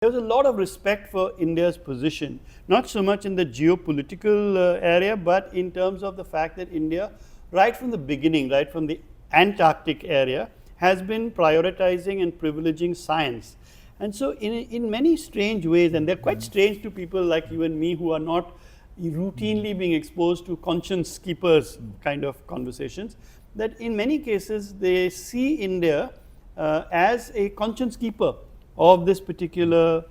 there was a lot of respect for India's position, not so much in the geopolitical area, but in terms of the fact that India, right from the beginning, right from the Antarctic area, has been prioritizing and privileging science. And so in many strange ways, and they're quite strange to people like you and me who are not routinely being exposed to conscience keepers kind of conversations, that in many cases they see India as a conscience keeper of this particular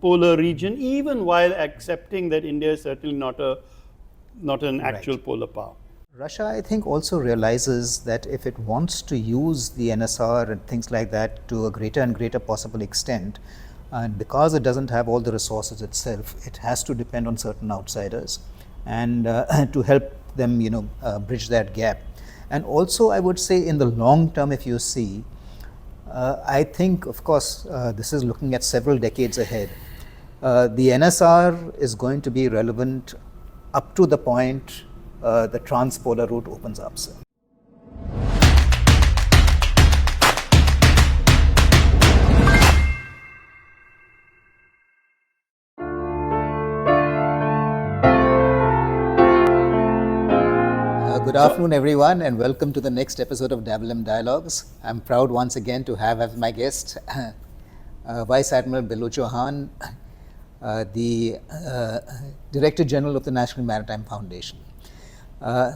polar region, even while accepting that India is certainly not an actual polar power. Russia, I think, also realizes that if it wants to use the NSR and things like that to a greater and greater possible extent, and because it doesn't have all the resources itself, it has to depend on certain outsiders and to help them, bridge that gap. And also, I would say, in the long term, if you see, I think, of course, this is looking at several decades ahead. The NSR is going to be relevant up to the point the trans-polar route opens up. Sir. Good afternoon, everyone, and welcome to the next episode of WM Dialogues. I'm proud once again to have as my guest Vice Admiral Pradeep Chauhan, the Director General of the National Maritime Foundation.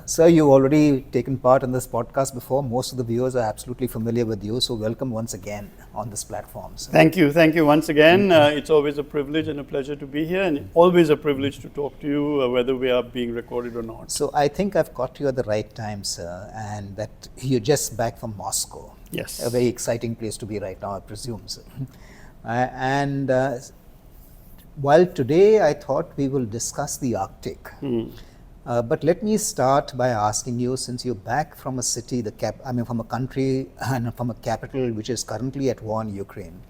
Sir, you've already taken part in this podcast before. Most of the viewers are absolutely familiar with you, so welcome once again on this platform. Sir. Thank you once again. It's always a privilege and a pleasure to be here, and always a privilege to talk to you, whether we are being recorded or not. So I think I've caught you at the right time, sir, and that you're just back from Moscow. Yes. A very exciting place to be right now, I presume, sir. While today I thought we will discuss the Arctic, but let me start by asking you, since you're back from a city, from a country and from a capital which is currently at war in Ukraine,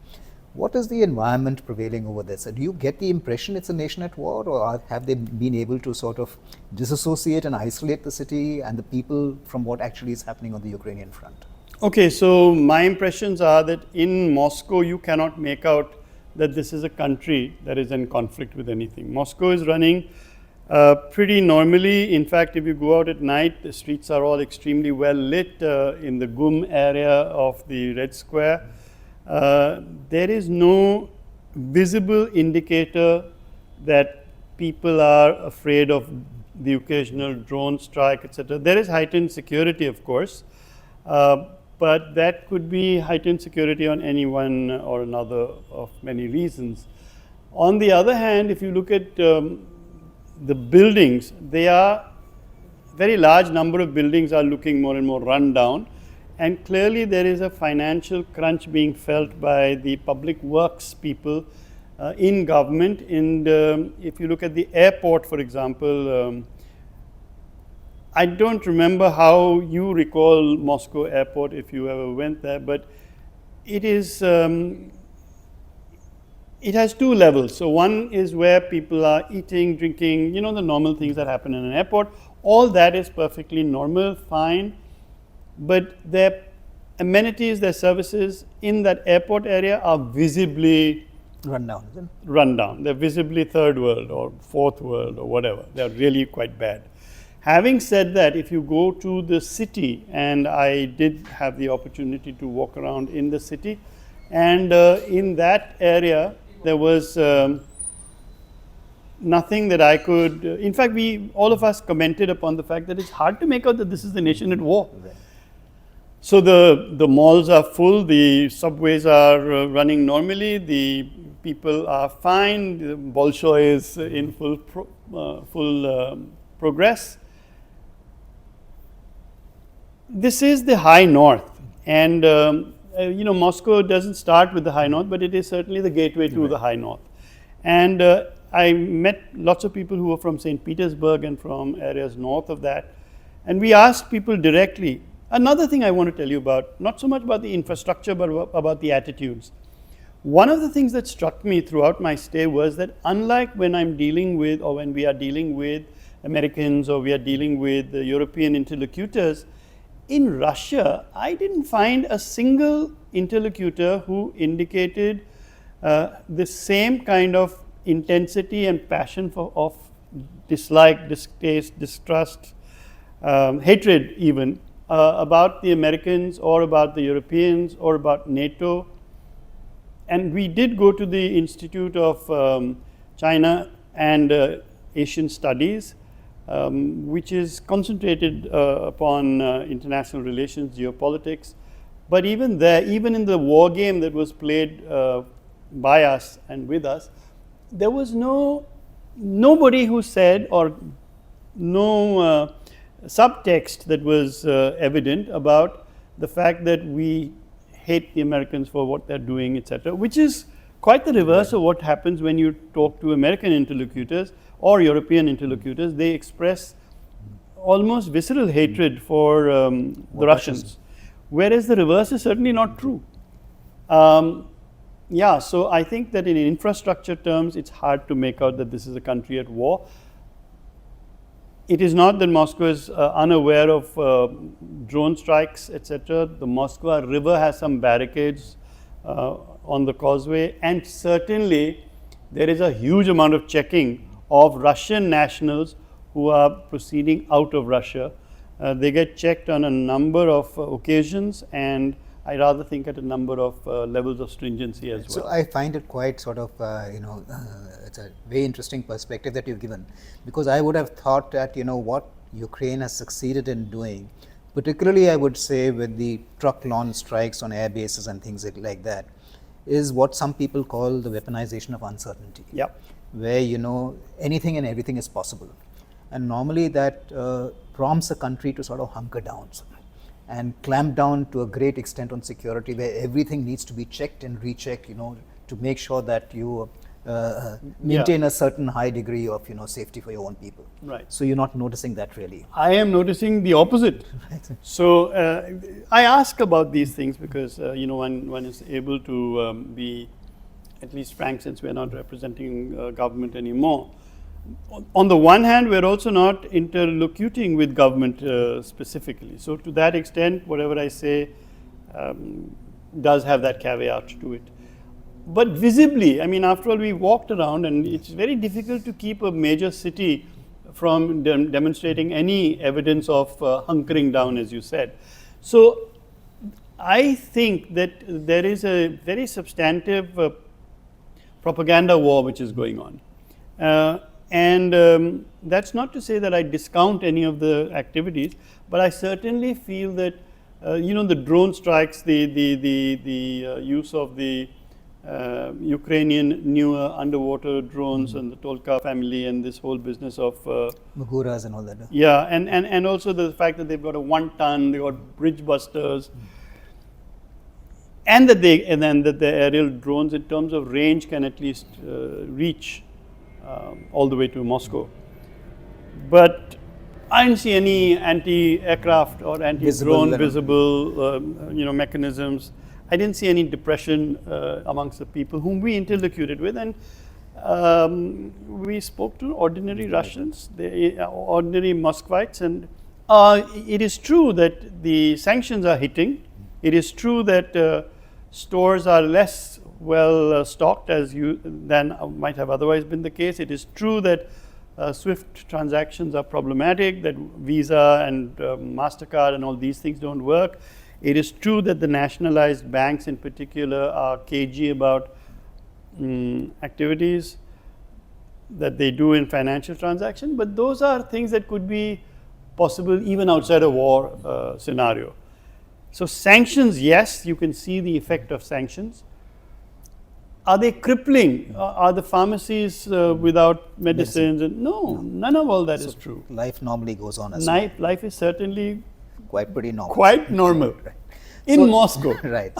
what is the environment prevailing over there? So do you get the impression it's a nation at war, or have they been able to sort of disassociate and isolate the city and the people from what actually is happening on the Ukrainian front? Okay, so my impressions are that in Moscow you cannot make out that this is a country that is in conflict with anything. Moscow is running pretty normally. In fact, if you go out at night, the streets are all extremely well lit in the GUM area of the Red Square. There is no visible indicator that people are afraid of the occasional drone strike, etc. There is heightened security, of course, but that could be heightened security on any one or another of many reasons. On the other hand, if you look at the buildings, they are very large number of buildings are looking more and more run down, and clearly there is a financial crunch being felt by the public works people in government. And if you look at the airport, for example, I don't remember how you recall Moscow airport if you ever went there, but it is it has two levels. So one is where people are eating, drinking, the normal things that happen in an airport. All that is perfectly normal, fine. But their amenities, their services in that airport area are visibly run down. Run down. They're visibly third world or fourth world or whatever. They're really quite bad. Having said that, if you go to the city, and I did have the opportunity to walk around in the city, and in that area, there was nothing that I could, in fact, all of us commented upon the fact that it's hard to make out that this is the nation at war. Right. So the malls are full, the subways are running normally, the people are fine, the Bolshoi is in full progress. This is the high north, and Moscow doesn't start with the high north, but it is certainly the gateway to the high north. And I met lots of people who were from St. Petersburg and from areas north of that, and we asked people directly. Another thing I want to tell you about, not so much about the infrastructure, but about the attitudes. One of the things that struck me throughout my stay was that unlike when I'm dealing with, or when we are dealing with Americans, or we are dealing with the European interlocutors, in Russia, I didn't find a single interlocutor who indicated the same kind of intensity and passion of dislike, distaste, distrust, hatred even about the Americans or about the Europeans or about NATO. And we did go to the Institute of China and Asian Studies, which is concentrated upon international relations, geopolitics. But even there, even in the war game that was played by us and with us, there was nobody who said, or no subtext that was evident about the fact that we hate the Americans for what they're doing, etc., which is quite the reverse of what happens when you talk to American interlocutors or European interlocutors. They express almost visceral hatred for the Russians, whereas the reverse is certainly not true. Yeah, so I think that in infrastructure terms, it's hard to make out that this is a country at war. It is not that Moscow is unaware of drone strikes, etc. The Moscow River has some barricades on the causeway, and certainly there is a huge amount of checking of Russian nationals who are proceeding out of Russia. They get checked on a number of occasions, and I rather think at a number of levels of stringency as well. So I find it quite sort of, it's a very interesting perspective that you've given, because I would have thought that, what Ukraine has succeeded in doing, particularly I would say with the truck launch strikes on air bases and things like that, is what some people call the weaponization of uncertainty. Yep. Where, anything and everything is possible. And normally that prompts a country to sort of hunker down and clamp down to a great extent on security, where everything needs to be checked and rechecked, to make sure that you maintain a certain high degree of, safety for your own people. Right. So you're not noticing that really. I am noticing the opposite. Right. So I ask about these things because, one is able to be at least frank, since we're not representing government anymore. On the one hand, we're also not interlocuting with government specifically. So to that extent, whatever I say does have that caveat to it. But visibly, I mean, after all, we walked around, and it's very difficult to keep a major city from demonstrating any evidence of hunkering down, as you said. So I think that there is a very substantive propaganda war which is going on. And that's not to say that I discount any of the activities, but I certainly feel that the drone strikes, the use of the Ukrainian newer underwater drones and the Tolka family and this whole business of Maguras and all that. Yeah, and also the fact that they've got a 1 ton, they've got bridge busters, and that the aerial drones in terms of range can at least reach all the way to Moscow. But I didn't see any anti-aircraft or anti-drone visible mechanisms. I didn't see any depression amongst the people whom we interlocuted with, and we spoke to ordinary Russians, ordinary Muscovites, and it is true that the sanctions are hitting. It is true that stores are less well stocked than might have otherwise been the case. It is true that SWIFT transactions are problematic, that Visa and MasterCard and all these things don't work. It is true that the nationalized banks in particular are cagey about activities that they do in financial transactions, but those are things that could be possible even outside a war scenario. So sanctions, yes, you can see the effect of sanctions. Are they crippling? Are the pharmacies without medicines? No, none of all that is true. Life normally goes on as Life is certainly pretty normal. Quite normal. Right. In Moscow. Right.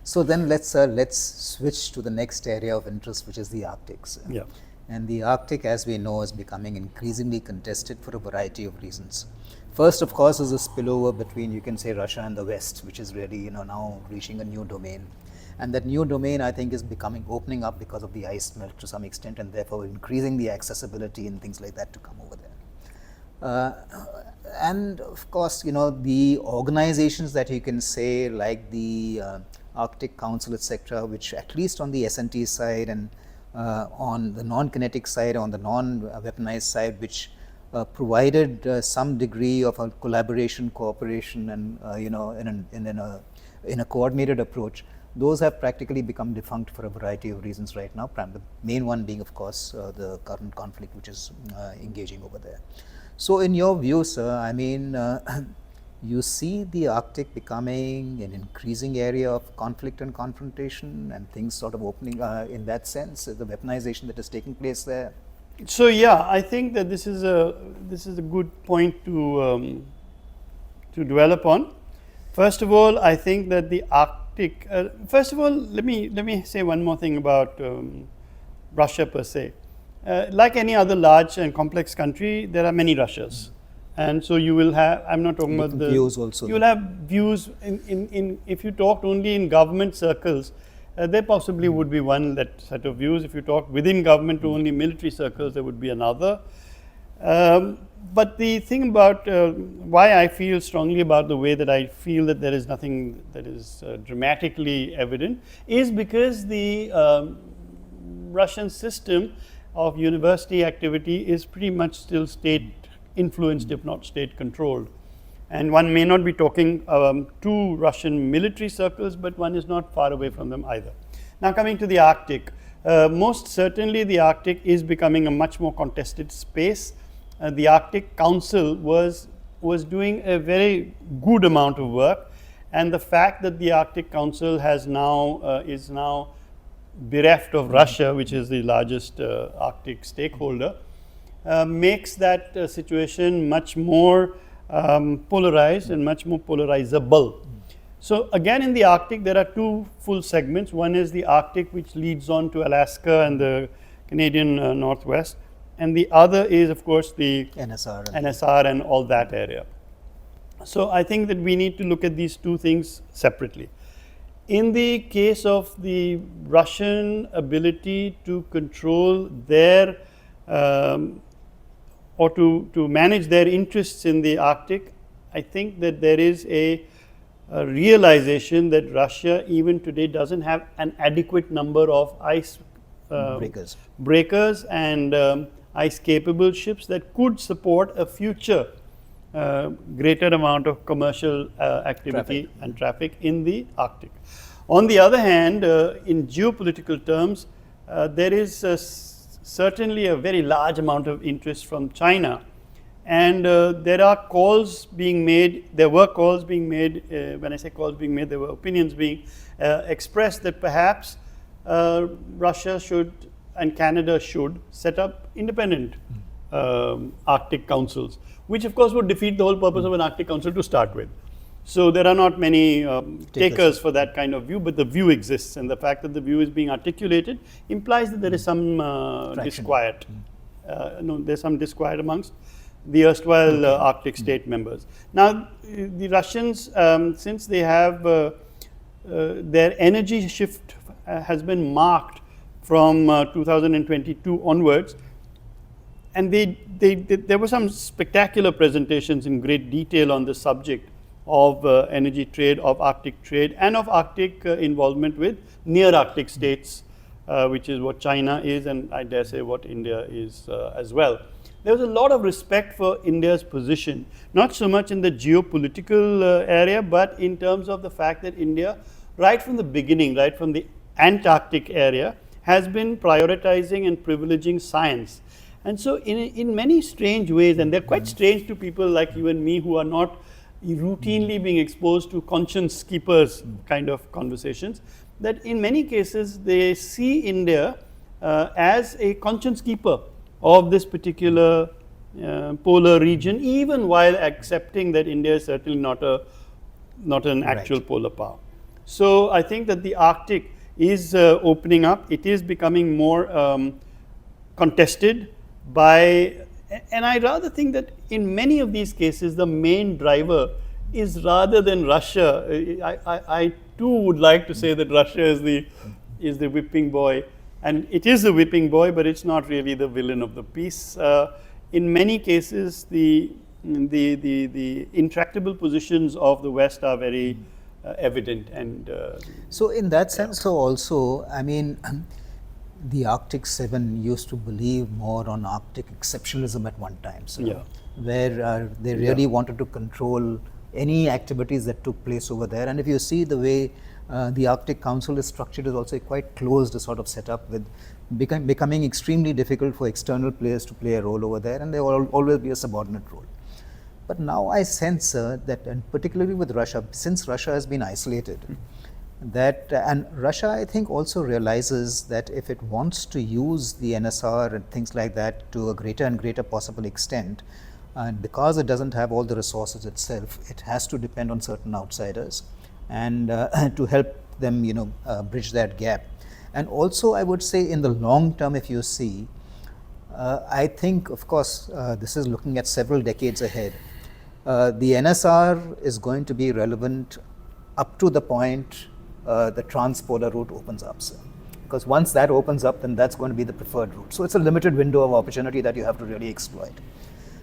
So then let's switch to the next area of interest, which is the Arctic. Yeah. And the Arctic, as we know, is becoming increasingly contested for a variety of reasons. First, of course, is a spillover between, you can say, Russia and the West, which is really, now reaching a new domain. And that new domain, I think, is opening up because of the ice melt to some extent, and therefore increasing the accessibility and things like that to come over there. And of course, the organizations that you can say, like the Arctic Council, etc., which at least on the S&T side and on the non-kinetic side, on the non-weaponized side, which provided some degree of a collaboration, cooperation, and in a coordinated approach. Those have practically become defunct for a variety of reasons right now. The main one being, of course, the current conflict which is engaging over there. So, in your view, sir, I mean, you see the Arctic becoming an increasing area of conflict and confrontation, and things sort of opening in that sense, the weaponization that is taking place there. So yeah, I think that this is a good point to dwell upon. First of all, I think that the Arctic. First of all, let me say one more thing about Russia per se. Like any other large and complex country, there are many Russias. And so you will have, I'm not talking about the views also. You will have views in if you talked only in government circles, there possibly would be one set of views. If you talk within government to only military circles, there would be another. But the thing about why I feel strongly about the way that I feel that there is nothing that is dramatically evident is because the Russian system of university activity is pretty much still state influenced, if not state controlled. And one may not be talking to Russian military circles, but one is not far away from them either. Now, coming to the Arctic, most certainly the Arctic is becoming a much more contested space. The Arctic Council was doing a very good amount of work, and the fact that the Arctic Council has now is now bereft of Russia, which is the largest Arctic stakeholder, makes that situation much more polarized and much more polarizable. So again, in the Arctic, there are two full segments. One is the Arctic, which leads on to Alaska and the Canadian Northwest, and the other is, of course, the NSR and all that area. So I think that we need to look at these two things separately. In the case of the Russian ability to control their or to manage their interests in the Arctic, I think that there is a realization that Russia even today doesn't have an adequate number of ice breakers and ice capable ships that could support a future greater amount of commercial activity and traffic in the Arctic. On the other hand, in geopolitical terms, there is certainly a very large amount of interest from China, and there are calls being made. There were calls being made. When I say calls being made, there were opinions being expressed that perhaps Russia should and Canada should set up independent Arctic councils, which of course would defeat the whole purpose of an Arctic Council to start with. So there are not many takers for that kind of view, but the view exists, and the fact that the view is being articulated implies that there is some disquiet. There's some disquiet amongst the erstwhile Arctic state members. Now, the Russians, since they have their energy shift has been marked from 2022 onwards, and there were some spectacular presentations in great detail on the subject of energy trade, of Arctic trade, and of Arctic involvement with near Arctic states, which is what China is, and I dare say what India is as well. There was a lot of respect for India's position, not so much in the geopolitical area, but in terms of the fact that India, right from the beginning, right from the Antarctic area, has been prioritizing and privileging science. And so in many strange ways, and they're quite strange to people like you and me who are not routinely being exposed to conscience keepers kind of conversations, that in many cases they see India as a conscience keeper of this particular polar region, even while accepting that India is certainly not an actual polar power. So I think that the Arctic is opening up. It is becoming more contested by, and I rather think that in many of these cases the main driver is rather than Russia. I too would like to say that Russia is the whipping boy, and it is the whipping boy, but it's not really the villain of the piece. In many cases, the intractable positions of the West are very evident. And So in that sense, so also, I mean, the Arctic 7 used to believe more on Arctic exceptionalism at one time, so Yeah. where they really wanted to control any activities that took place over there. And if you see the way the Arctic Council is structured, is also a quite closed sort of setup, with becoming extremely difficult for external players to play a role over there, and there will always be a subordinate role. But now I sense that, and particularly with Russia, since Russia has been isolated, that and Russia, I think, also realizes that if it wants to use the NSR and things like that to a greater and greater possible extent, and because it doesn't have all the resources itself, it has to depend on certain outsiders, and to help them, bridge that gap. And also, I would say, in the long term, if you see, I think, of course, this is looking at several decades ahead. The NSR is going to be relevant up to the point the trans-polar route opens up. So, because once that opens up, then that's going to be the preferred route. So it's a limited window of opportunity that you have to really exploit.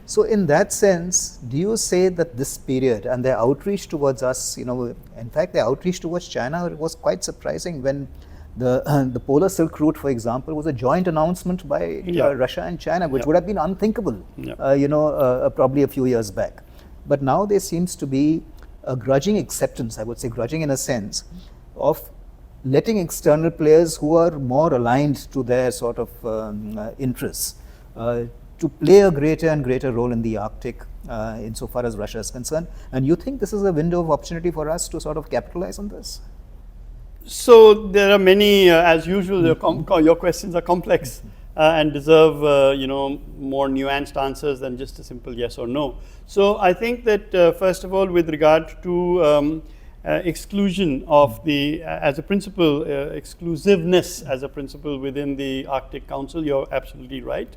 So in that sense, do you say that this period and their outreach towards us, in fact, their outreach towards China was quite surprising, when the Polar Silk Route, for example, was a joint announcement by Russia and China, which would have been unthinkable, probably a few years back. But now there seems to be a grudging acceptance, I would say, grudging in a sense, of letting external players who are more aligned to their sort of interests to play a greater and greater role in the Arctic insofar as Russia is concerned. And you think this is a window of opportunity for us to sort of capitalize on this? So there are many, as usual, your questions are complex and deserve more nuanced answers than just a simple yes or no. So I think that first of all, with regard to exclusion of the, as a principle, exclusiveness as a principle within the Arctic Council, you're absolutely right.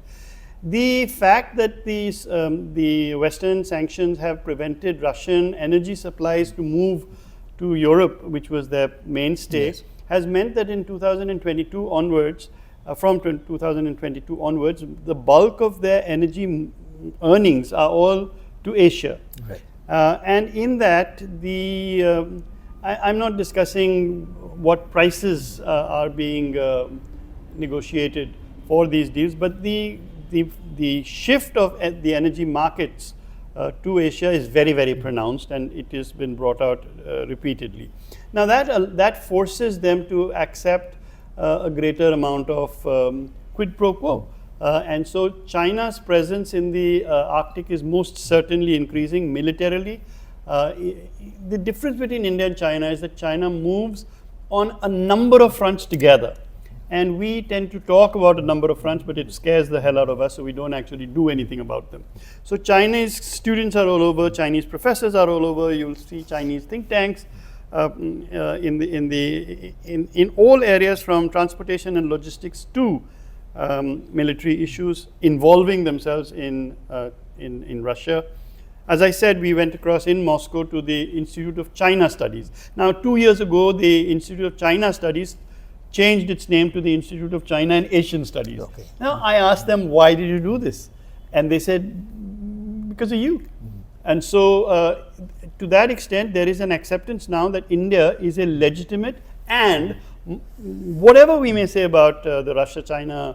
The fact that the Western sanctions have prevented Russian energy supplies to move to Europe, which was their mainstay, has meant that in 2022 onwards, from 2022 onwards, the bulk of their energy earnings are all to Asia. Right. And in that, I'm not discussing what prices are being negotiated for these deals, but the shift of the energy markets to Asia is very, very pronounced, and it has been brought out repeatedly. Now that forces them to accept a greater amount of quid pro quo. And so China's presence in the Arctic is most certainly increasing militarily. The difference between India and China is that China moves on a number of fronts together. And we tend to talk about a number of fronts, but it scares the hell out of us, so we don't actually do anything about them. So Chinese students are all over, Chinese professors are all over. You'll see Chinese think tanks in all areas, from transportation and logistics to military issues involving themselves in Russia. As I said, we went across in Moscow to the Institute of China Studies. Now, 2 years ago, the Institute of China Studies changed its name to the Institute of China and Asian Studies. Okay. Now, I asked them, why did you do this? And they said, because of you. And so, to that extent, there is an acceptance now that India is a legitimate, and whatever we may say about the Russia-China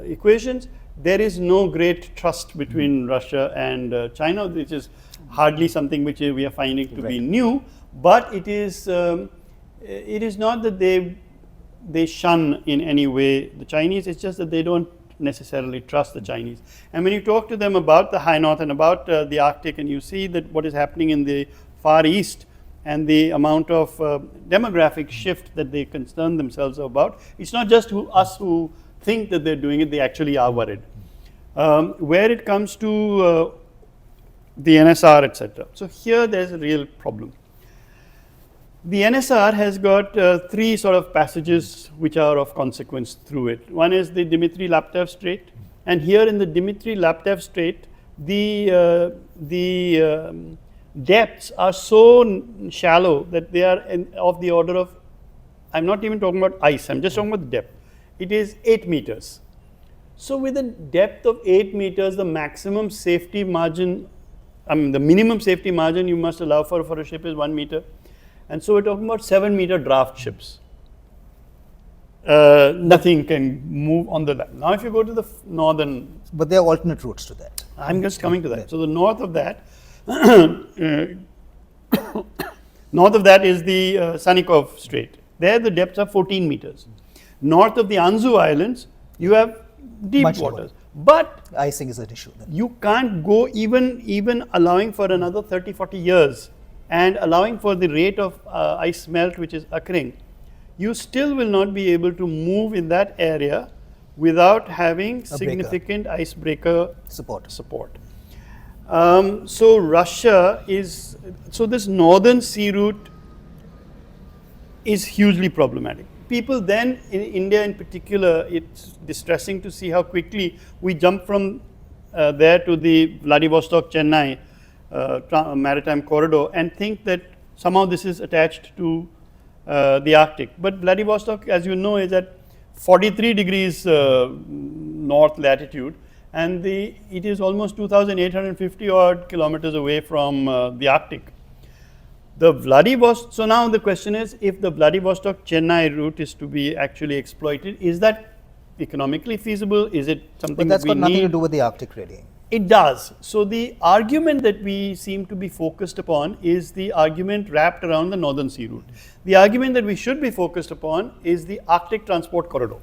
equations, there is no great trust between Russia and China, which is hardly something which we are finding to be new, but it is not that they shun in any way the Chinese, it's just that they don't necessarily trust the Chinese. And when you talk to them about the High North and about the Arctic, and you see that what is happening in the Far East and the amount of demographic shift that they concern themselves about, it's not just us who think that they're doing it, they actually are worried. Where it comes to the NSR, etc. So here there's a real problem. The NSR has got three sort of passages which are of consequence through it. One is the Dmitry-Laptev Strait, and here in the Dmitry-Laptev Strait, the depths are so shallow that they are of the order of, I'm not even talking about ice, I'm just talking about the depth. It is 8 meters. So with a depth of 8 meters, the maximum safety margin, the minimum safety margin you must allow for a ship is 1 meter. And so we're talking about 7-meter draft ships. Nothing can move on the land. Now if you go to the northern... But there are alternate routes to that. I'm just coming to that. So the north of that, north of that is the Sanikov Strait. There the depths are 14 meters. North of the Anzu Islands, you have deep Much waters. lower. But Icing is an issue then. you can't go even allowing for another 30, 40 years and allowing for the rate of ice melt which is occurring, you still will not be able to move in that area without having significant icebreaker support. So Russia is, so this northern sea route is hugely problematic. People then, in India in particular, it's distressing to see how quickly we jump from there to the Vladivostok-Chennai maritime corridor and think that somehow this is attached to the Arctic. But Vladivostok, as you know, is at 43 degrees north latitude, and it is almost 2,850 odd kilometers away from the Arctic. So now the question is, if the Vladivostok-Chennai route is to be actually exploited, is that economically feasible? Is it something But that's that we got nothing need? to do with the Arctic really. It does. So the argument that we seem to be focused upon is the argument wrapped around the northern sea route. The argument that we should be focused upon is the Arctic transport corridor.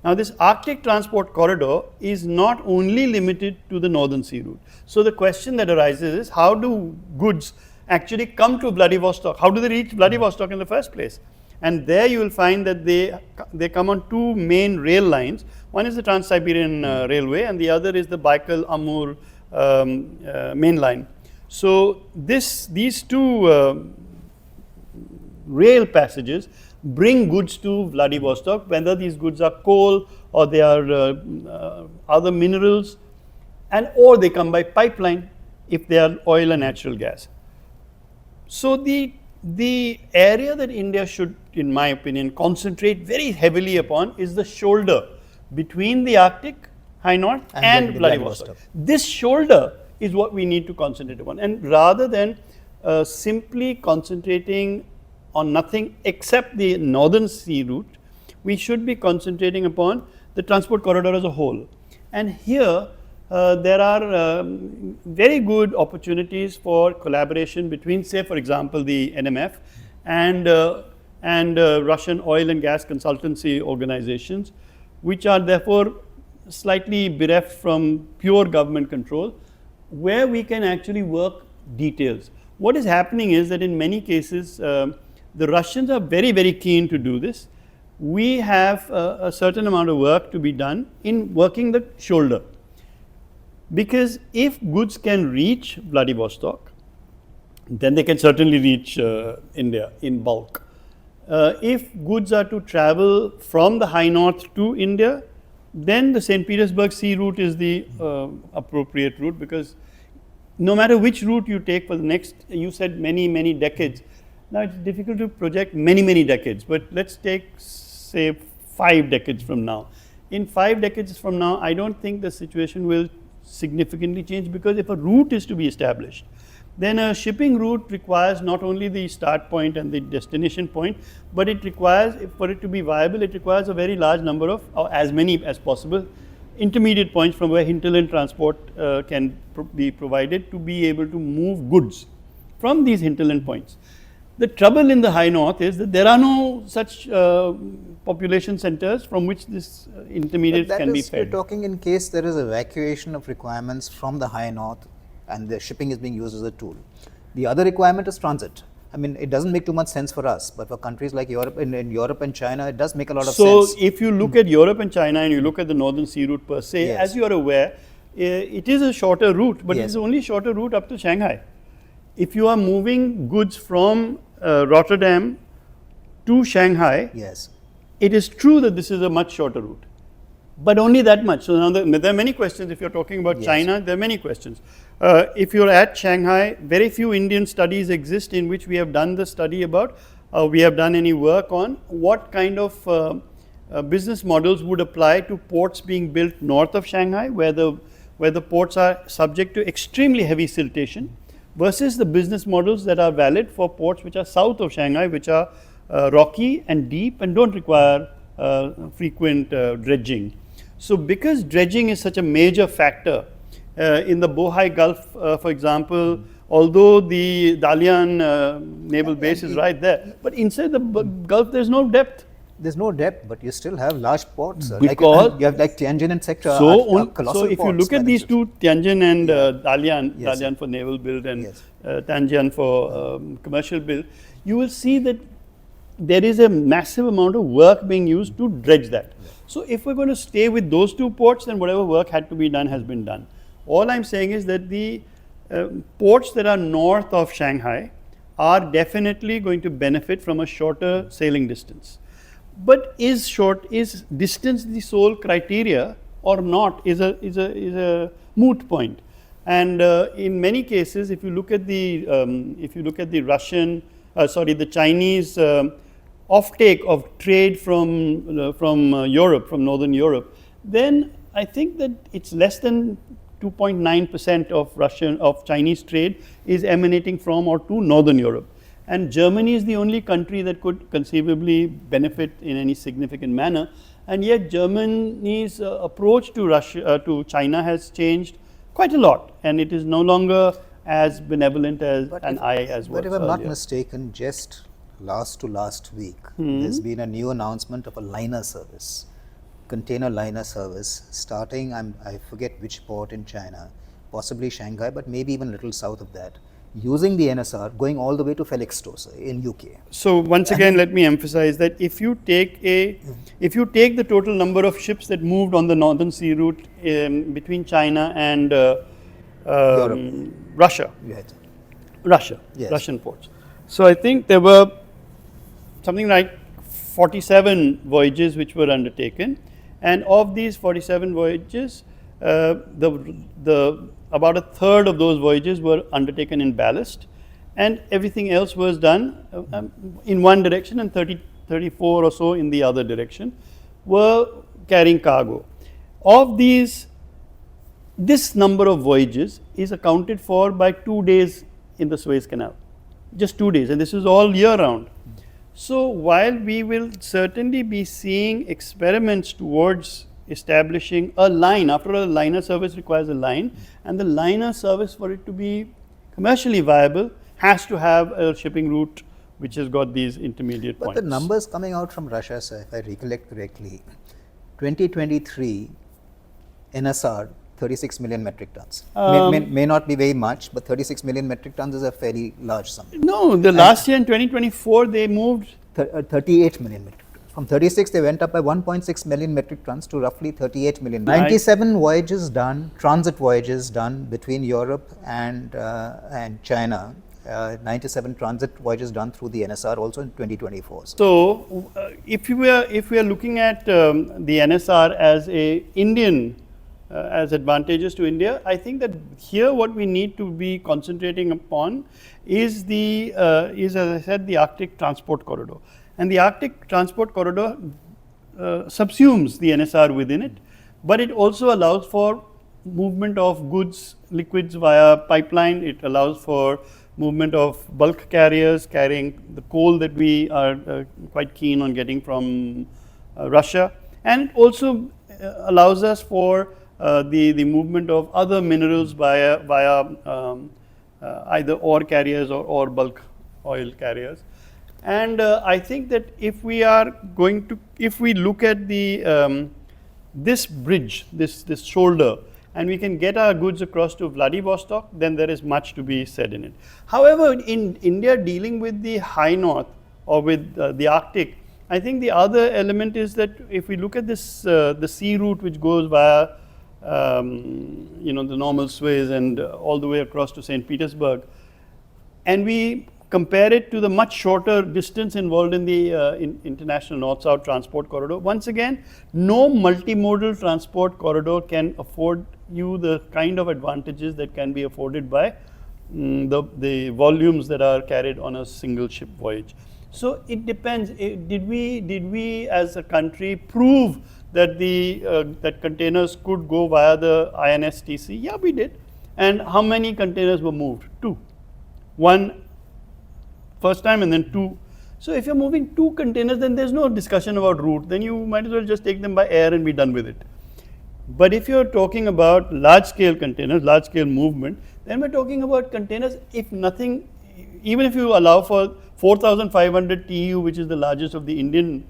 Now this Arctic transport corridor is not only limited to the northern sea route. So the question that arises is, how do goods actually come to Vladivostok? How do they reach Vladivostok in the first place? And there you will find that they come on two main rail lines. One is the Trans-Siberian Railway and the other is the Baikal-Amur main line. So these two rail passages bring goods to Vladivostok, whether these goods are coal or they are other minerals, or they come by pipeline if they are oil and natural gas. So the area that India should, in my opinion, concentrate very heavily upon is the shoulder between the Arctic, High North and Vladivostok. This shoulder is what we need to concentrate upon, and rather than simply concentrating on nothing except the northern sea route, we should be concentrating upon the transport corridor as a whole. And here there are very good opportunities for collaboration between, say for example, the NMF and Russian oil and gas consultancy organizations, which are therefore slightly bereft from pure government control, where we can actually work details. What is happening is that in many cases the Russians are very, very keen to do this. We have a certain amount of work to be done in working the shoulder. Because if goods can reach Vladivostok, then they can certainly reach India in bulk. If goods are to travel from the high north to India, then the St. Petersburg Sea route is the appropriate route, because no matter which route you take for the next, you said many, many decades. Now it's difficult to project many, many decades, but let's take say 5 decades from now. In 5 decades from now, I don't think the situation will significantly change, because if a route is to be established, then a shipping route requires not only the start point and the destination point, but it requires, for it to be viable, it requires a very large number of, or as many as possible, intermediate points from where hinterland transport can be provided to be able to move goods from these hinterland points. The trouble in the high north is that there are no such population centers from which this intermediates can be fed. We're talking in case there is evacuation of requirements from the high north and the shipping is being used as a tool. The other requirement is transit. I mean, it doesn't make too much sense for us, but for countries like Europe, in Europe and China, it does make a lot of sense. So if you look at Europe and China and you look at the northern sea route per se, Yes. as you are aware, it is a shorter route, but Yes. it is only shorter route up to Shanghai. If you are moving goods from Rotterdam to Shanghai, Yes. it is true that this is a much shorter route, but only that much. So now there are many questions. If you're talking about Yes. China, there are many questions. If you're at Shanghai, very few Indian studies exist in which we have done the study about, we have done any work on what kind of business models would apply to ports being built north of Shanghai, where the ports are subject to extremely heavy siltation, versus the business models that are valid for ports which are south of Shanghai, which are rocky and deep and don't require frequent dredging. So because dredging is such a major factor in the Bohai Gulf, for example, although the Dalian naval base is right there, but inside the Gulf there's no depth. There's no depth, but you still have large ports. Because like, you have like Tianjin and Sector. So if you look at these two, Tianjin and Dalian, Yes. Dalian for naval build and Yes. Tianjin for commercial build, you will see that there is a massive amount of work being used to dredge that. So if we're going to stay with those two ports, then whatever work had to be done has been done. All I'm saying is that the ports that are north of Shanghai are definitely going to benefit from a shorter sailing distance. But is distance the sole criteria or not is a moot point. And in many cases, if you look at the the Chinese offtake of trade from Europe, from Northern Europe, then I think that it's less than 2.9% of Chinese trade is emanating from or to Northern Europe. And Germany is the only country that could conceivably benefit in any significant manner. And yet Germany's approach to China has changed quite a lot. And it is no longer as benevolent as But as was But if I'm not earlier. mistaken, just last week, there's been a new announcement of a liner service, container liner service, starting, I forget which port in China, possibly Shanghai, but maybe even a little south of that, using the NSR, going all the way to Felixstowe in UK. So once again, let me emphasize that if you take the total number of ships that moved on the Northern Sea route between China and Russia, Yes. Russian ports. So I think there were something like 47 voyages which were undertaken, and of these 47 voyages, about a third of those voyages were undertaken in ballast, and everything else was done in one direction, and 34 or so in the other direction were carrying cargo. Of these, this number of voyages is accounted for by 2 days in the Suez Canal, just 2 days, and this is all year round. So while we will certainly be seeing experiments towards establishing a line, after all, a liner service requires a line, and the liner service, for it to be commercially viable, has to have a shipping route which has got these intermediate But points. the numbers coming out from Russia, sir, if I recollect correctly, 2023 NSR 36 million metric tons. May not be very much, but 36 million metric tons is a fairly large sum. No, the last year in 2024 they moved 38 million metric tons. From 36 they went up by 1.6 million metric tons to roughly 38 million. 97 voyages done, transit voyages done between Europe and China. 97 transit voyages done through the NSR also in 2024. So, if we are looking at the NSR as a Indian, as advantageous to India, I think that here what we need to be concentrating upon is as I said, the Arctic Transport Corridor, and the Arctic Transport Corridor subsumes the NSR within it, but it also allows for movement of goods, liquids via pipeline. It allows for movement of bulk carriers carrying the coal that we are quite keen on getting from Russia, and it also allows us for the movement of other minerals via either ore carriers or bulk oil carriers. And I think that if we look at this bridge, this shoulder, and we can get our goods across to Vladivostok, then there is much to be said in it. However, in India dealing with the high north or with the Arctic, I think the other element is that if we look at this the sea route which goes via the normal Suez and all the way across to St. Petersburg, and we compare it to the much shorter distance involved in the international north-south transport corridor, once again, no multimodal transport corridor can afford you the kind of advantages that can be afforded by the volumes that are carried on a single ship voyage. So it depends. Did we as a country prove that that containers could go via the INSTC? Yeah, we did. And how many containers were moved? 2. One first time and then two. So if you're moving 2 containers, then there's no discussion about route. Then you might as well just take them by air and be done with it. But if you're talking about large scale containers, large scale movement, then we're talking about containers, if nothing, even if you allow for 4,500 TEU, which is the largest of the Indian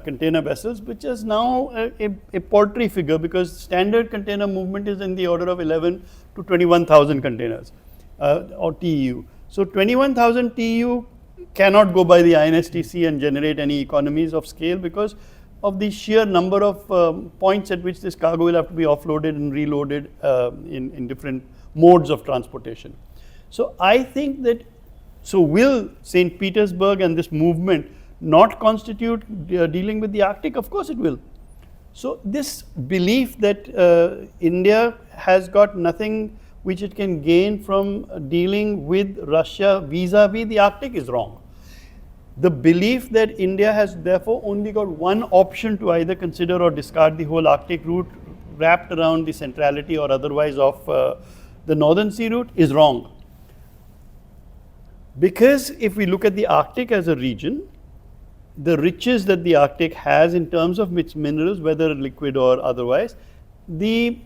container vessels, which is now a paltry figure, because standard container movement is in the order of 11 to 21,000 containers or TEU. So 21,000 TEU cannot go by the INSTC and generate any economies of scale because of the sheer number of points at which this cargo will have to be offloaded and reloaded in different modes of transportation. So I think that, so will St. Petersburg and this movement not constitute dealing with the Arctic? Of course it will. So this belief that India has got nothing which it can gain from dealing with Russia vis-a-vis the Arctic is wrong. The belief that India has therefore only got one option to either consider or discard the whole Arctic route wrapped around the centrality or otherwise of the Northern Sea route is wrong. Because if we look at the Arctic as a region, the riches that the Arctic has in terms of its minerals, whether liquid or otherwise, the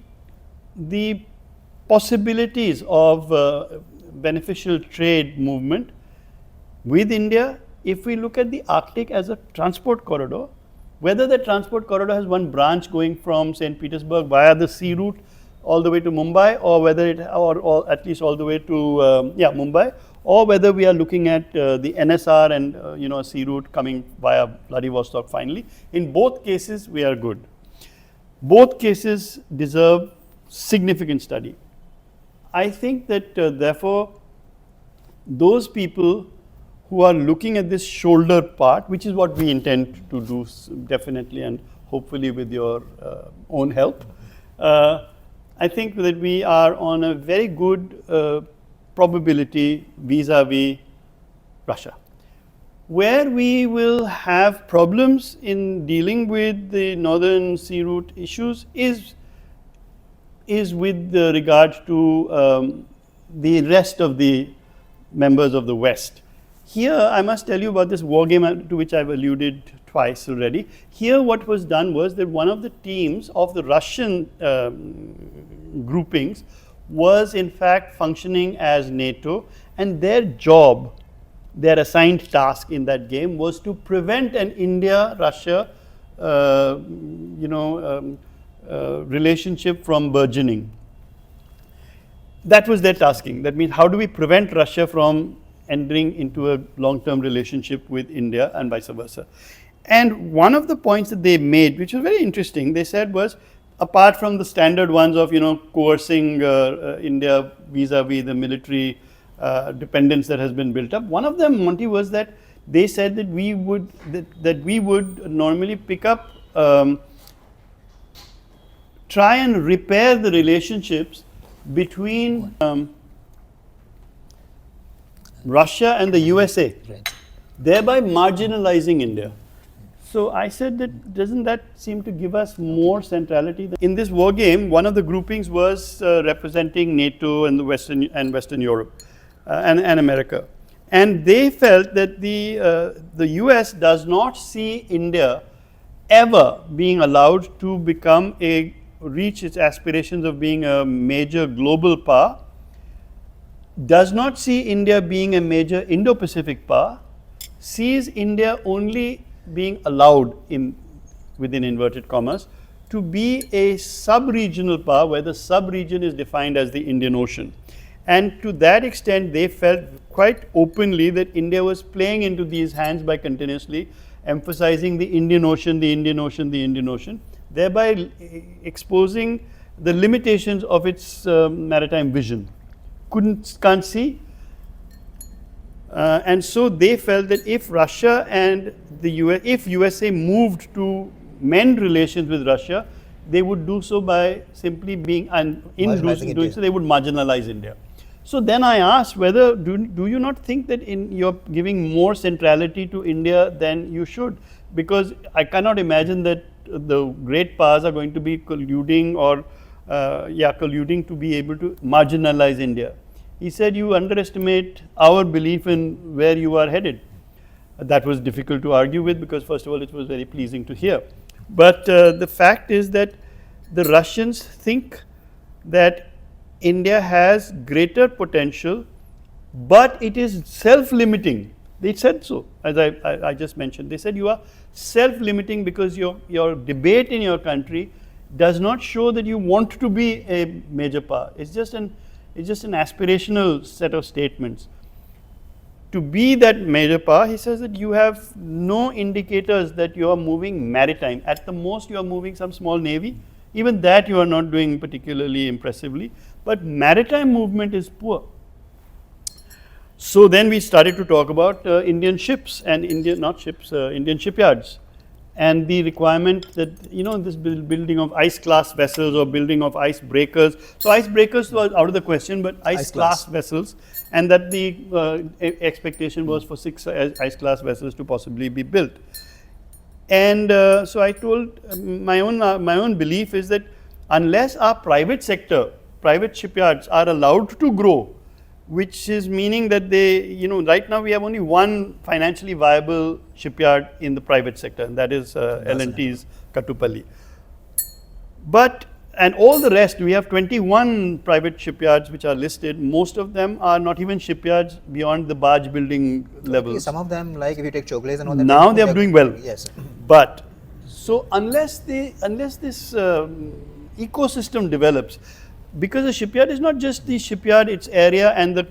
possibilities of beneficial trade movement with India, if we look at the Arctic as a transport corridor, whether the transport corridor has one branch going from St. Petersburg via the sea route all the way to Mumbai, or whether it, or at least all the way to Mumbai, or whether we are looking at the NSR and a sea route coming via Vladivostok finally. In both cases, we are good. Both cases deserve significant study. I think that therefore, those people who are looking at this shoulder part, which is what we intend to do definitely and hopefully with your own help, I think that we are on a very good probability vis-a-vis Russia. Where we will have problems in dealing with the Northern Sea route issues is with regard to the rest of the members of the West. Here, I must tell you about this war game to which I've alluded twice already. Here, what was done was that one of the teams of the Russian groupings was in fact functioning as NATO, and their job, their assigned task in that game was to prevent an India-Russia relationship from burgeoning. That was their tasking. That means how do we prevent Russia from entering into a long-term relationship with India and vice versa. And one of the points that they made, which was very interesting, they said was, apart from the standard ones of coercing India vis-a-vis the military dependence that has been built up, one of them, Monty, was that they said that we would normally pick up, try and repair the relationships between Russia and the USA, Right. thereby marginalizing India. So I said that doesn't that seem to give us more centrality? In this war game, one of the groupings was representing NATO and the Western Europe and America, and they felt that the US does not see India ever being allowed to reach its aspirations of being a major global power, does not see India being a major Indo-Pacific power, sees India only being allowed, within inverted commas, to be a sub-regional power where the sub-region is defined as the Indian Ocean. And to that extent, they felt quite openly that India was playing into these hands by continuously emphasizing the Indian Ocean, the Indian Ocean, the Indian Ocean, thereby exposing the limitations of its maritime vision. Can't see. And so they felt that if Russia and if USA moved to mend relations with Russia, they would do so by simply being, and in doing so, they would marginalize India. So then I asked whether, do you not think that you're giving more centrality to India than you should? Because I cannot imagine that the great powers are going to be colluding or colluding to be able to marginalize India. He said, you underestimate our belief in where you are headed. That was difficult to argue with because, first of all, it was very pleasing to hear. But the fact is that the Russians think that India has greater potential, but it is self-limiting. They said so, as I just mentioned. They said you are self-limiting because your debate in your country does not show that you want to be a major power. It's just an aspirational set of statements. To be that major power, he says that you have no indicators that you are moving maritime. At the most, you are moving some small navy. Even that you are not doing particularly impressively. But maritime movement is poor. So then we started to talk about Indian ships and Indian shipyards, and the requirement that this building of ice class vessels or building of ice breakers. So ice breakers was out of the question, but ice class vessels, and that the expectation was for 6 ice class vessels to possibly be built. And so I told my own belief is that unless our private shipyards are allowed to grow, which is meaning that they, right now we have only one financially viable shipyard in the private sector, and that is L&T's Kattupalli. And all the rest, we have 21 private shipyards which are listed. Most of them are not even shipyards beyond the barge building levels. Okay, some of them, like if you take Chogles and all that. Now they are doing well. Yes. But so unless this ecosystem develops, because a shipyard is not just the shipyard, its area and the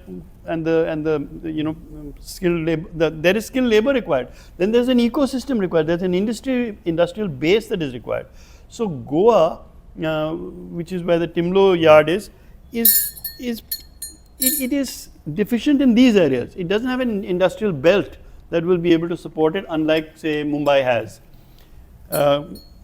skilled labor. There is skilled labor required. Then there's an ecosystem required. There's an industrial base that is required. So Goa, which is where the Timlo yard is deficient in these areas. It doesn't have an industrial belt that will be able to support it, unlike say Mumbai has.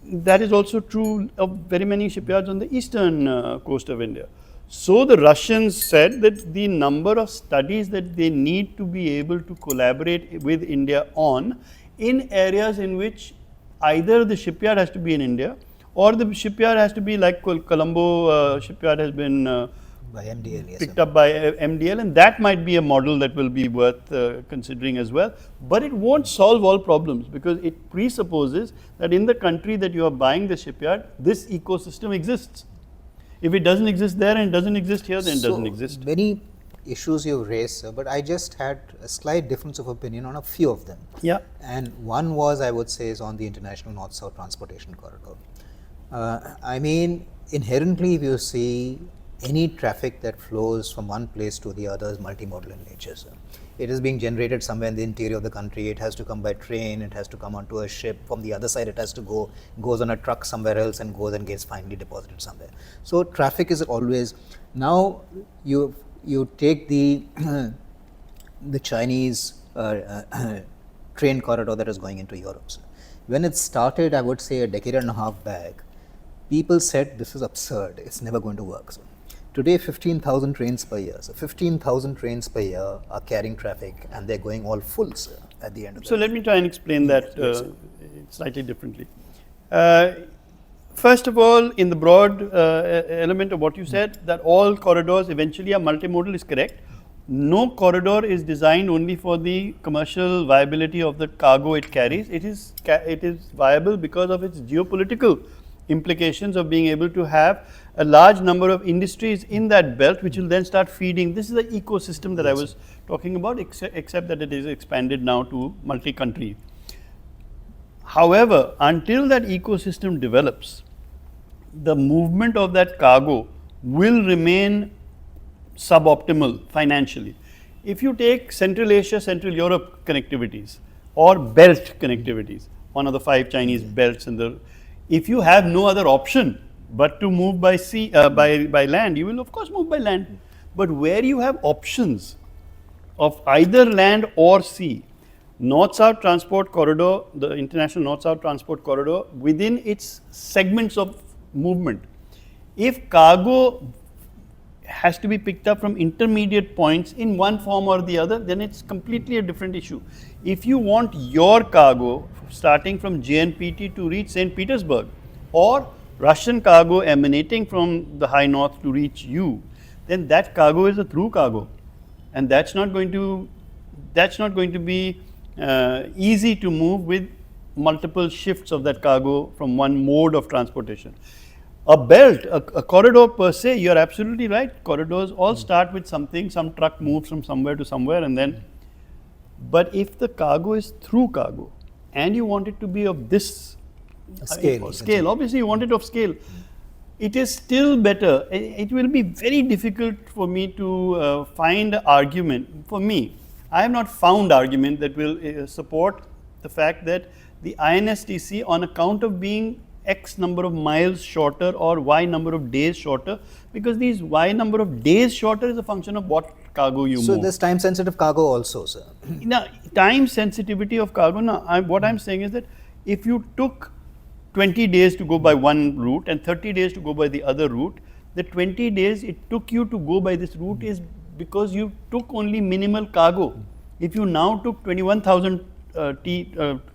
That is also true of very many shipyards on the eastern coast of India. So the Russians said that the number of studies that they need to be able to collaborate with India on in areas in which either the shipyard has to be in India or the shipyard has to be like Colombo shipyard has been by MDL, yes, picked up by MDL, and that might be a model that will be worth considering as well. But it won't solve all problems because it presupposes that in the country that you are buying the shipyard, this ecosystem exists. If it doesn't exist there and it doesn't exist here, then it doesn't exist. Many issues you've raised, sir, but I just had a slight difference of opinion on a few of them. Yeah. And one was, I would say, is on the international north-south transportation corridor. I mean, inherently, if you see any traffic that flows from one place to the other is multimodal in nature. So it is being generated somewhere in the interior of the country. It has to come by train. It has to come onto a ship. From the other side, it has to goes on a truck somewhere else and goes and gets finally deposited somewhere. So traffic is always. Now you take the the Chinese train corridor that is going into Europe. So when it started, I would say a decade and a half back, people said this is absurd. It's never going to work. So today, 15,000 trains per year. So 15,000 trains per year are carrying traffic, and they're going all full, sir, at the end of the day. So let me try and explain that slightly differently. First of all, in the broad element of what you said, that all corridors eventually are multimodal is correct. No corridor is designed only for the commercial viability of the cargo it carries. It is viable because of its geopolitical implications of being able to have a large number of industries in that belt, which will then start feeding. This is the ecosystem that I was talking about, except that it is expanded now to multi-country. However, until that ecosystem develops, the movement of that cargo will remain suboptimal financially. If you take Central Asia, Central Europe connectivities or belt connectivities, one of the 5 Chinese belts in the, if you have no other option but to move by sea, by land, you will of course move by land. But where you have options of either land or sea, North-South Transport Corridor, the International North-South Transport Corridor, within its segments of movement, if cargo has to be picked up from intermediate points in one form or the other, then it's completely a different issue. If you want your cargo starting from JNPT to reach St. Petersburg, or Russian cargo emanating from the high north to reach you, then that cargo is a through cargo, and that's not going to be easy to move with multiple shifts of that cargo from one mode of transportation. A belt, a corridor per se, you're absolutely right. Corridors all start with something, some truck moves from somewhere to somewhere, and then. But if the cargo is through cargo, and you want it to be of this scale, obviously you want it of scale. It is still better. It will be very difficult for me to find an argument. For me, I have not found argument that will support the fact that the INSTC, on account of being X number of miles shorter or Y number of days shorter, because these Y number of days shorter is a function of what cargo you move. So there's time sensitive cargo also, sir. Now, time sensitivity of cargo, what I'm saying is that if you took 20 days to go by one route and 30 days to go by the other route, the 20 days it took you to go by this route is because you took only minimal cargo. If you now took 21,000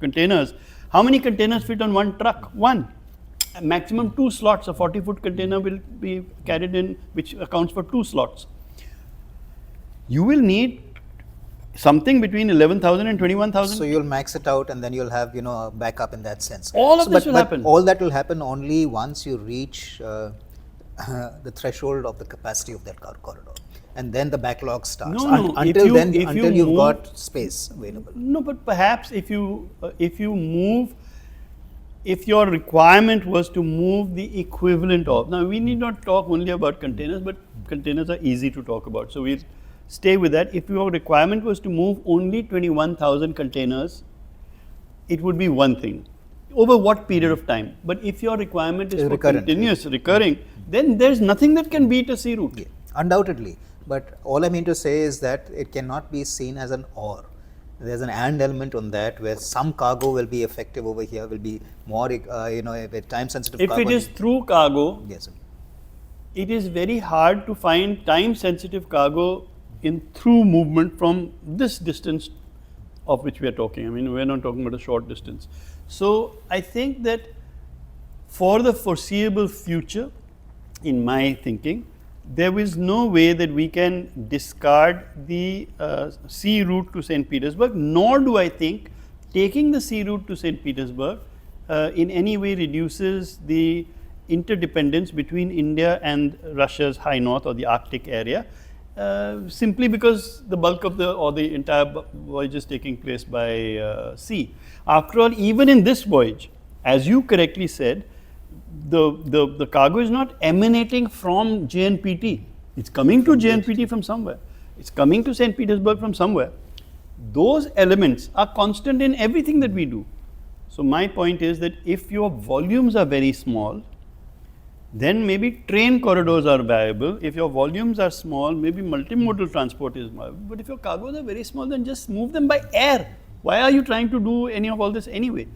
containers, how many containers fit on one truck? One. Maximum 2 slots. A 40-foot container will be carried in, which accounts for 2 slots. You will need something between 11,000 and 21,000. So you'll max it out, and then you'll have a backup in that sense. All of this will happen. All that will happen only once you reach the threshold of the capacity of that corridor, and then the backlog starts. Until you've got space available. No, but perhaps if you move. If your requirement was to move the equivalent of, now we need not talk only about containers, but containers are easy to talk about. So we'll stay with that. If your requirement was to move only 21,000 containers, it would be one thing. Over what period of time? But if your requirement is for continuous, recurring, then there's nothing that can beat a sea route. Yeah, undoubtedly. But all I mean to say is that it cannot be seen as an or. There's an and element on that, where some cargo will be effective over here, will be more, time sensitive. If it is through cargo, yes, sir. It is very hard to find time sensitive cargo in through movement from this distance of which we are talking. I mean, we're not talking about a short distance. So I think that for the foreseeable future, in my thinking, there is no way that we can discard the sea route to St. Petersburg, nor do I think taking the sea route to St. Petersburg in any way reduces the interdependence between India and Russia's high north or the Arctic area, simply because the bulk of the entire voyage is taking place by sea. After all, even in this voyage, as you correctly said, the cargo is not emanating from JNPT. It's coming to JNPT from somewhere. It's coming to St. Petersburg from somewhere. Those elements are constant in everything that we do. So my point is that if your volumes are very small, then maybe train corridors are viable. If your volumes are small, maybe multimodal transport is viable. But if your cargoes are very small, then just move them by air. Why are you trying to do any of all this anyway?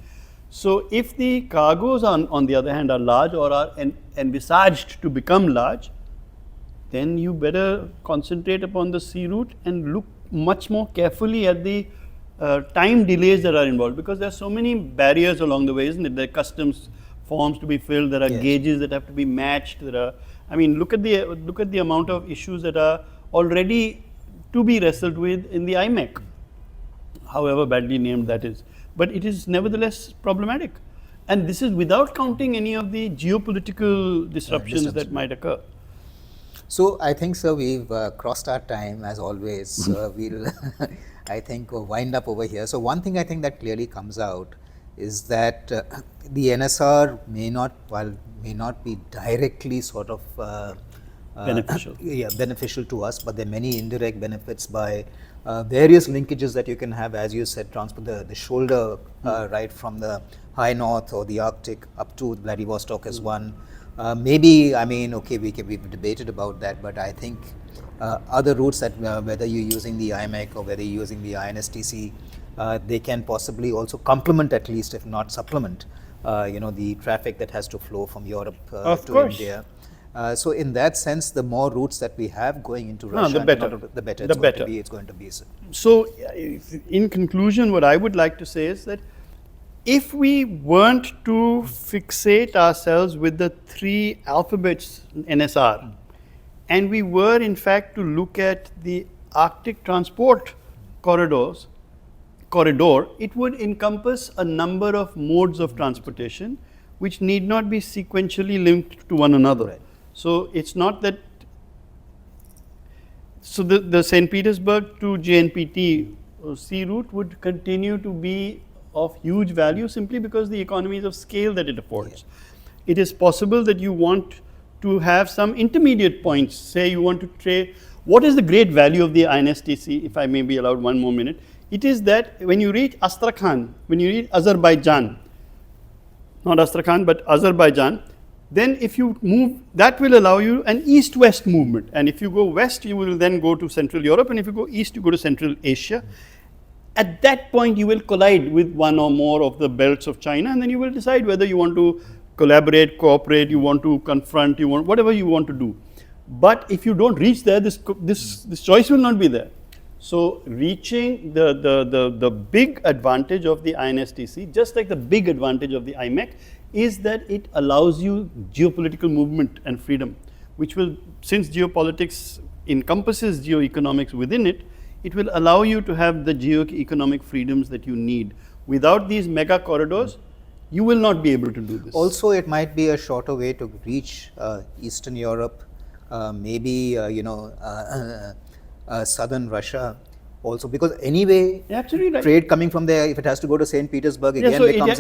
So if the cargoes on the other hand are large or are envisaged to become large, then you better concentrate upon the sea route and look much more carefully at the time delays that are involved, because there are so many barriers along the way, isn't it? There are customs forms to be filled, there are gauges that have to be matched, look at the amount of issues that are already to be wrestled with in the IMEC, however badly named that is. But it is nevertheless problematic. And this is without counting any of the geopolitical disruptions that might occur. So I think, sir, we've crossed our time as always. We'll, I think, wind up over here. So one thing I think that clearly comes out is that the NSR may not be directly sort of beneficial. Beneficial to us, but there are many indirect benefits by various linkages that you can have, as you said, transport the shoulder right from the high north or the Arctic up to Vladivostok is one. Maybe, we've debated about that, but I think other routes that whether you're using the IMEC or whether you're using the INSTC, they can possibly also complement, at least if not supplement, the traffic that has to flow from Europe to India. So in that sense, the more routes that we have going into Russia, the better. It's going to be. So in conclusion, what I would like to say is that if we weren't to fixate ourselves with the 3 alphabets NSR and we were in fact to look at the Arctic transport corridor, it would encompass a number of modes of transportation which need not be sequentially linked to one another. Right. So it's not that. So the St. Petersburg to JNPT sea route would continue to be of huge value simply because the economies of scale that it affords. It is possible that you want to have some intermediate points. Say you want to trade. What is the great value of the INSTC, if I may be allowed one more minute? It is that when you reach Astrakhan, when you reach Azerbaijan, not Astrakhan but Azerbaijan, then if you move, that will allow you an east-west movement. And if you go west, you will then go to Central Europe, and if you go east, you go to Central Asia. At that point, you will collide with one or more of the belts of China, and then you will decide whether you want to collaborate, cooperate, you want to confront, you want whatever you want to do. But if you don't reach there, this choice will not be there. So reaching the big advantage of the INSTC, just like the big advantage of the IMEC, is that it allows you geopolitical movement and freedom, which will, since geopolitics encompasses geoeconomics within it, it will allow you to have the geoeconomic freedoms that you need. Without these mega corridors, you will not be able to do this. Also, it might be a shorter way to reach Eastern Europe, maybe southern Russia also, because anyway, absolutely right. Trade coming from there, if it has to go to St. Petersburg again, so becomes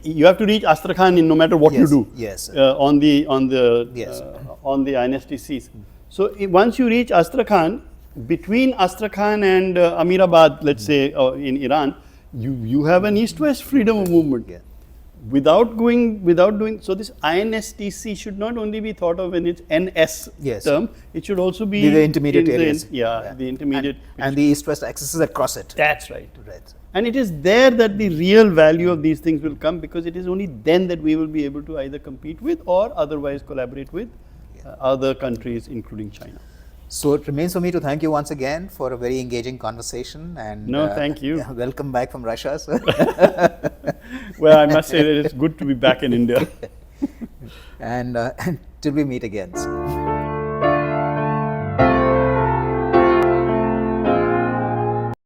you have to reach Astrakhan no matter what you do. Yes. On the INSTCs. So once you reach Astrakhan, between Astrakhan and Amirabad, let's say in Iran, you have an east-west freedom of movement. Yeah. Without doing, so this INSTC should not only be thought of in its NS term, it should also be the intermediate areas. The intermediate. And the east-west axes across it. That's right. And it is there that the real value of these things will come, because it is only then that we will be able to either compete with or otherwise collaborate with other countries, including China. So it remains for me to thank you once again for a very engaging conversation. And thank you. Welcome back from Russia, sir. Well, I must say that it's good to be back in India. And till we meet again.